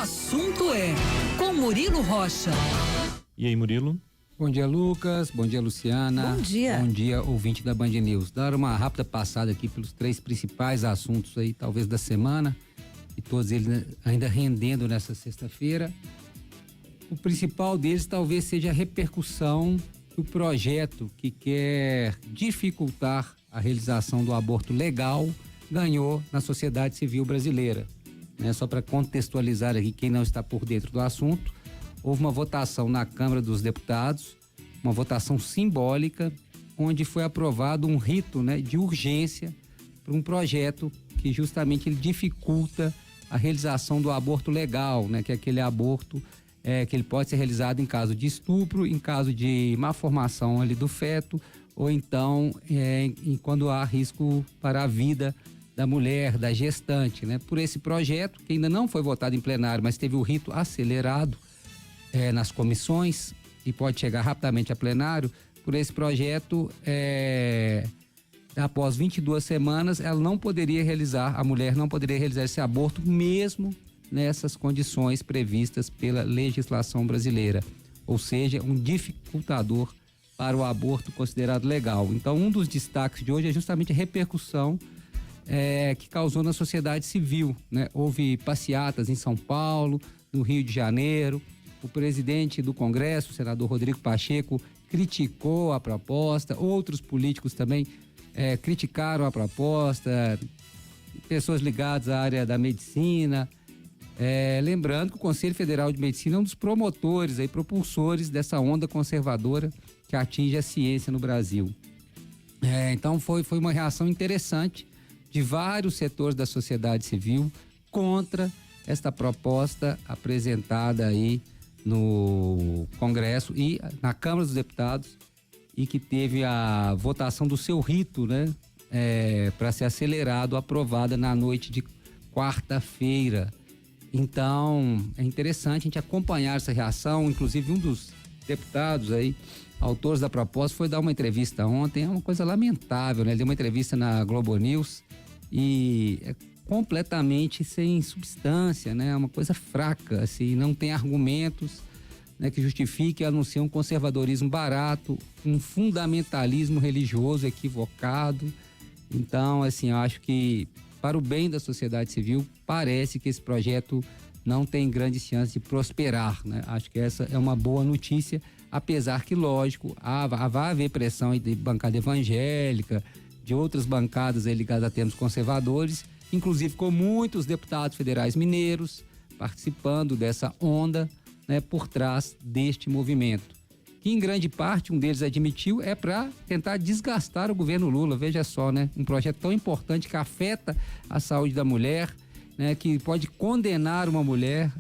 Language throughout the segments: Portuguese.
assunto é com Murilo Rocha. E aí, Murilo? Bom dia, Lucas. Bom dia, Luciana. Bom dia. Bom dia, ouvinte da Band News. Dar uma rápida passada aqui pelos 3 principais assuntos aí, talvez da semana, e todos eles ainda rendendo nessa sexta-feira. O principal deles talvez seja a repercussão do projeto que quer dificultar a realização do aborto legal ganhou na sociedade civil brasileira. Só para contextualizar aqui quem não está por dentro do assunto, houve uma votação na Câmara dos Deputados, uma votação simbólica, onde foi aprovado um rito, de urgência para um projeto que justamente ele dificulta a realização do aborto legal, que é aquele aborto que ele pode ser realizado em caso de estupro, em caso de má formação ali do feto, ou então quando há risco para a vida da mulher, da gestante, Por esse projeto, que ainda não foi votado em plenário, mas teve o rito acelerado nas comissões e pode chegar rapidamente a plenário, por esse projeto, após 22 semanas, a mulher não poderia realizar esse aborto, mesmo nessas condições previstas pela legislação brasileira, ou seja, um dificultador para o aborto considerado legal. Então, um dos destaques de hoje é justamente a repercussão que causou na sociedade civil, Houve passeatas em São Paulo, no Rio de Janeiro. O presidente do Congresso, o senador Rodrigo Pacheco, criticou a proposta, outros políticos também criticaram a proposta, pessoas ligadas à área da medicina. Lembrando que o Conselho Federal de Medicina é um dos promotores, propulsores dessa onda conservadora que atinge a ciência no Brasil. Então foi uma reação interessante de vários setores da sociedade civil contra esta proposta apresentada aí no Congresso e na Câmara dos Deputados, e que teve a votação do seu rito, para ser acelerado, aprovada na noite de quarta-feira. Então, é interessante a gente acompanhar essa reação. Inclusive, um dos deputados aí, autores da proposta, foi dar uma entrevista ontem. É uma coisa lamentável, Ele deu uma entrevista na Globo News e é completamente sem substância, É uma coisa fraca, assim, não tem argumentos, que justifique, anuncia um conservadorismo barato, um fundamentalismo religioso equivocado. Então, assim, eu acho que para o bem da sociedade civil, parece que esse projeto não tem grandes chances de prosperar, Acho que essa é uma boa notícia, apesar que, lógico, vai haver pressão de bancada evangélica, de outras bancadas ligadas a termos conservadores, inclusive com muitos deputados federais mineiros participando dessa onda, por trás deste movimento. Que em grande parte, um deles admitiu, é para tentar desgastar o governo Lula. Veja só, um projeto tão importante que afeta a saúde da mulher, que pode condenar uma mulher,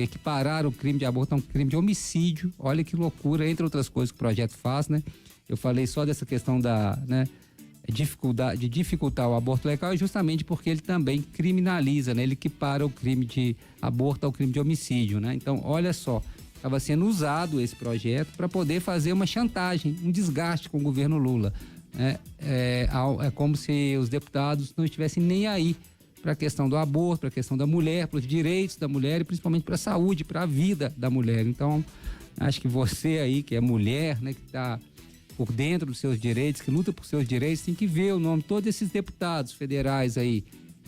equiparar o crime de aborto a um crime de homicídio. Olha que loucura, entre outras coisas que o projeto faz, Eu falei só dessa questão de dificultar o aborto legal, justamente porque ele também criminaliza, ele equipara o crime de aborto ao crime de homicídio, Então, olha só, estava sendo usado esse projeto para poder fazer uma chantagem, um desgaste com o governo Lula. É como se os deputados não estivessem nem aí para a questão do aborto, para a questão da mulher, para os direitos da mulher e principalmente para a saúde, para a vida da mulher. Então, acho que você aí, que é mulher, que está por dentro dos seus direitos, que luta por seus direitos, tem que ver o nome de todos esses deputados federais aí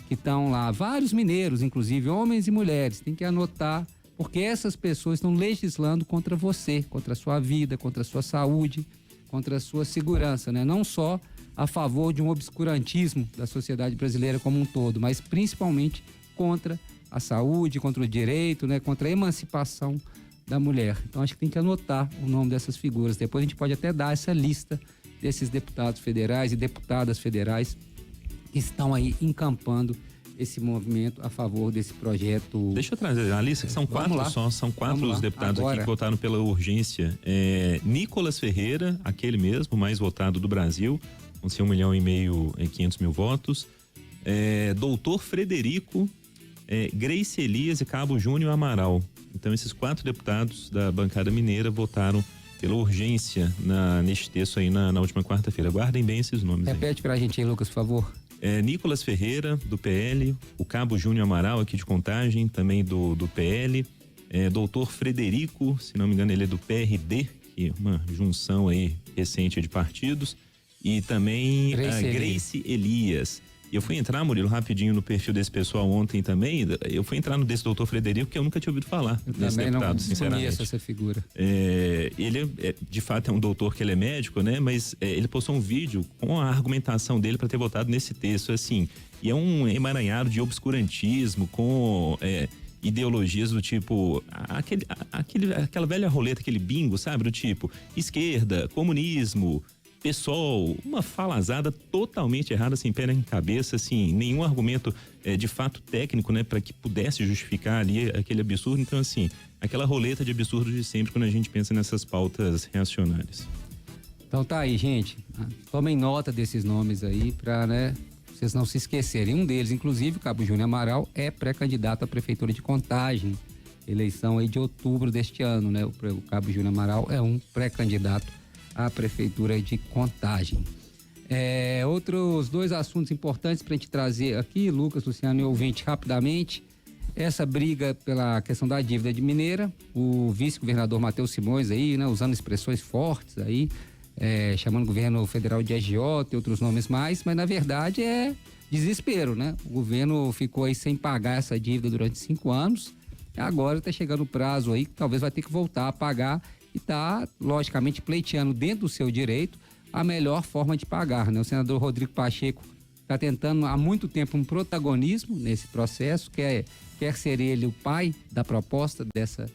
que estão lá, vários mineiros, inclusive homens e mulheres, tem que anotar, porque essas pessoas estão legislando contra você, contra a sua vida, contra a sua saúde, contra a sua segurança, Não só a favor de um obscurantismo da sociedade brasileira como um todo, mas principalmente contra a saúde, contra o direito, contra a emancipação da mulher. Então, acho que tem que anotar o nome dessas figuras. Depois a gente pode até dar essa lista desses deputados federais e deputadas federais que estão aí encampando esse movimento a favor desse projeto. Deixa eu trazer a lista, que são são quatro os deputados aqui que votaram pela urgência. Nicolas Ferreira, aquele mesmo, mais votado do Brasil, com seu 1,5 milhão e 500 mil votos. Doutor Frederico, Grace Elias e Cabo Júnior Amaral. Então, esses 4 deputados da bancada mineira votaram pela urgência neste texto aí na última quarta-feira. Guardem bem esses nomes. Repete pra gente aí, Lucas, por favor. Nicolas Ferreira, do PL, o Cabo Júnior Amaral, aqui de Contagem, também do PL, doutor Frederico, se não me engano ele é do PRD, que é uma junção aí recente de partidos, e também a Grace Elias. E eu fui entrar, Murilo, rapidinho no perfil desse pessoal ontem também. Eu fui entrar no desse doutor Frederico, que eu nunca tinha ouvido falar desse deputado, sinceramente. Eu conheço essa figura. Ele, de fato, é um doutor que ele é médico, né? Mas ele postou um vídeo com a argumentação dele para ter votado nesse texto, assim. E é um emaranhado de obscurantismo, com ideologias do tipo, aquela velha roleta, aquele bingo, sabe? Do tipo, esquerda, comunismo, PSOL, uma falazada totalmente errada, sem pé nem cabeça, assim, nenhum argumento de fato técnico, né, para que pudesse justificar ali aquele absurdo. Então, assim, aquela roleta de absurdo de sempre quando a gente pensa nessas pautas reacionárias. Então tá aí, gente, tomem nota desses nomes aí para, né, vocês não se esquecerem. Um deles, inclusive, o Cabo Júnior Amaral, é pré-candidato à Prefeitura de Contagem, eleição aí de outubro deste ano, né, o Cabo Júnior Amaral é um pré-candidato à Prefeitura de Contagem. Outros dois assuntos importantes para a gente trazer aqui, Lucas, Luciano e ouvinte, rapidamente. Essa briga pela questão da dívida de Mineira, o vice-governador Matheus Simões aí, né, usando expressões fortes aí, chamando o governo federal de agiota e outros nomes mais, mas na verdade é desespero, né? O governo ficou aí sem pagar essa dívida durante 5 anos, agora está chegando o prazo aí que talvez vai ter que voltar a pagar e está, logicamente, pleiteando dentro do seu direito a melhor forma de pagar, né? O senador Rodrigo Pacheco está tentando há muito tempo um protagonismo nesse processo, quer ser ele o pai da proposta dessa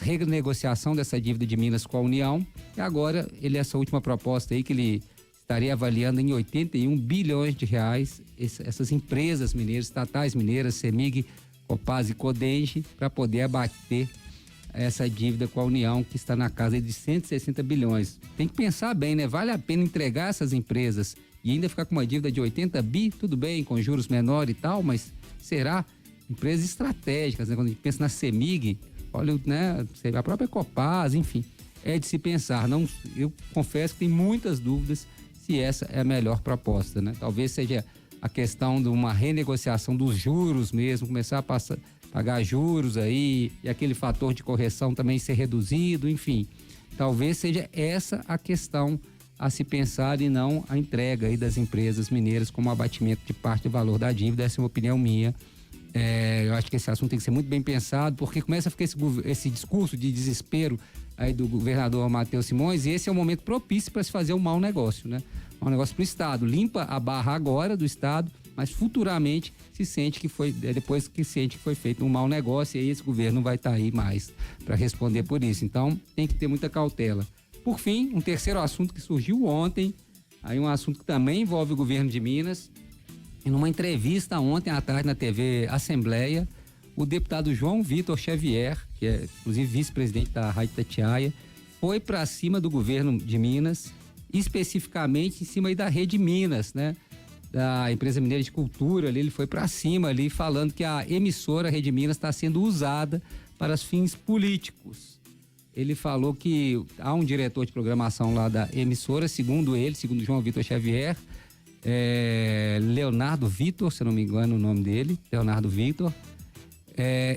renegociação dessa dívida de Minas com a União, e agora essa última proposta aí que ele estaria avaliando em 81 bilhões de reais essas empresas mineiras, estatais mineiras, CEMIG, Copasa e Codenge, para poder abater essa dívida com a União, que está na casa de 160 bilhões. Tem que pensar bem, né? Vale a pena entregar essas empresas e ainda ficar com uma dívida de 80 bi? Tudo bem, com juros menores e tal, mas será? Empresas estratégicas, né? Quando a gente pensa na CEMIG, olha, né? A própria Copasa, enfim, é de se pensar. Não, eu confesso que tem muitas dúvidas se essa é a melhor proposta, né? Talvez seja a questão de uma renegociação dos juros mesmo, começar a pagar juros aí, e aquele fator de correção também ser reduzido, enfim. Talvez seja essa a questão a se pensar e não a entrega aí das empresas mineiras como abatimento de parte do valor da dívida. Essa é uma opinião minha. Eu acho que esse assunto tem que ser muito bem pensado, porque começa a ficar esse discurso de desespero aí do governador Matheus Simões, e esse é o momento propício para se fazer um mau negócio, né? Um negócio para o Estado. Limpa a barra agora do Estado, mas futuramente depois que sente que foi feito um mau negócio, e aí esse governo vai estar aí mais para responder por isso. Então, tem que ter muita cautela. Por fim, um terceiro assunto que surgiu ontem, aí um assunto que também envolve o governo de Minas. E numa entrevista ontem à tarde na TV Assembleia, o deputado João Vitor Xavier, que é inclusive vice-presidente da Rádio Itatiaia, foi para cima do governo de Minas, especificamente em cima aí da Rede Minas, né? Da empresa mineira de cultura, ali, ele foi para cima ali falando que a emissora Rede Minas está sendo usada para fins políticos. Ele falou que há um diretor de programação lá da emissora, segundo João Vitor Xavier, Leonardo Vitor, se eu não me engano o nome dele, Leonardo Vitor,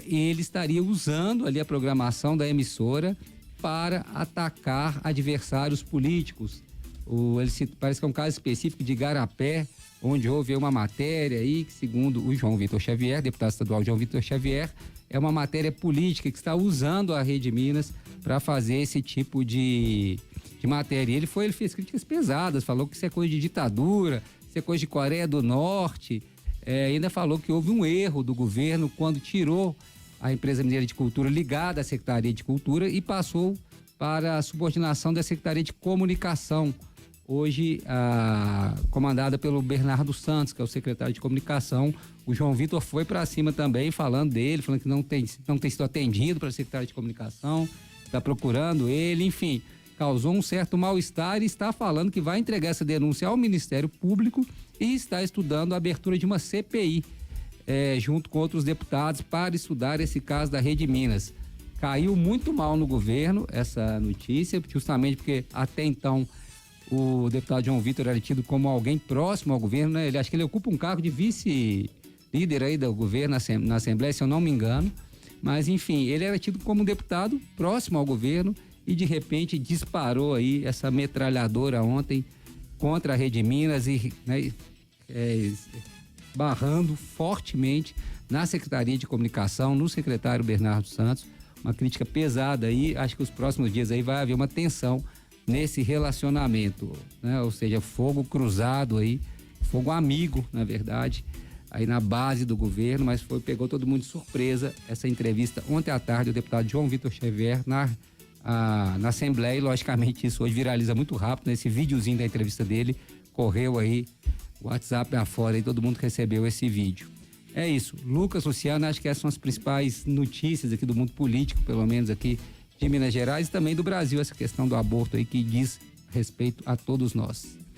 ele estaria usando ali a programação da emissora para atacar adversários políticos. Parece que é um caso específico de Igarapé, onde houve uma matéria aí que, segundo o João Vitor Xavier, deputado estadual João Vitor Xavier, é uma matéria política que está usando a Rede Minas para fazer esse tipo de matéria. Ele fez críticas pesadas, falou que isso é coisa de ditadura, isso é coisa de Coreia do Norte, ainda falou que houve um erro do governo quando tirou a empresa mineira de cultura ligada à Secretaria de Cultura e passou para a subordinação da Secretaria de Comunicação, hoje comandada pelo Bernardo Santos, que é o secretário de Comunicação. O João Vitor foi para cima também, falando que não tem sido atendido para a Secretaria de Comunicação, está procurando ele, enfim, causou um certo mal-estar e está falando que vai entregar essa denúncia ao Ministério Público e está estudando a abertura de uma CPI, junto com outros deputados, para estudar esse caso da Rede Minas. Caiu muito mal no governo essa notícia, justamente porque até então o deputado João Vitor era tido como alguém próximo ao governo, né? Acho que ele ocupa um cargo de vice-líder aí do governo na Assembleia, se eu não me engano. Mas, enfim, ele era tido como um deputado próximo ao governo e, de repente, disparou aí essa metralhadora ontem contra a Rede Minas e, né, barrando fortemente na Secretaria de Comunicação, no secretário Bernardo Santos. Uma crítica pesada aí. Acho que os próximos dias aí vai haver uma tensão nesse relacionamento, né? Ou seja, fogo cruzado aí, fogo amigo, na verdade, aí na base do governo, mas pegou todo mundo de surpresa essa entrevista ontem à tarde o deputado João Vitor Xavier na Assembleia, e logicamente isso hoje viraliza muito rápido, né? Esse videozinho da entrevista dele correu aí, WhatsApp afora, e todo mundo recebeu esse vídeo. É isso, Lucas, Luciano, acho que essas são as principais notícias aqui do mundo político, pelo menos aqui de Minas Gerais e também do Brasil, essa questão do aborto aí que diz respeito a todos nós.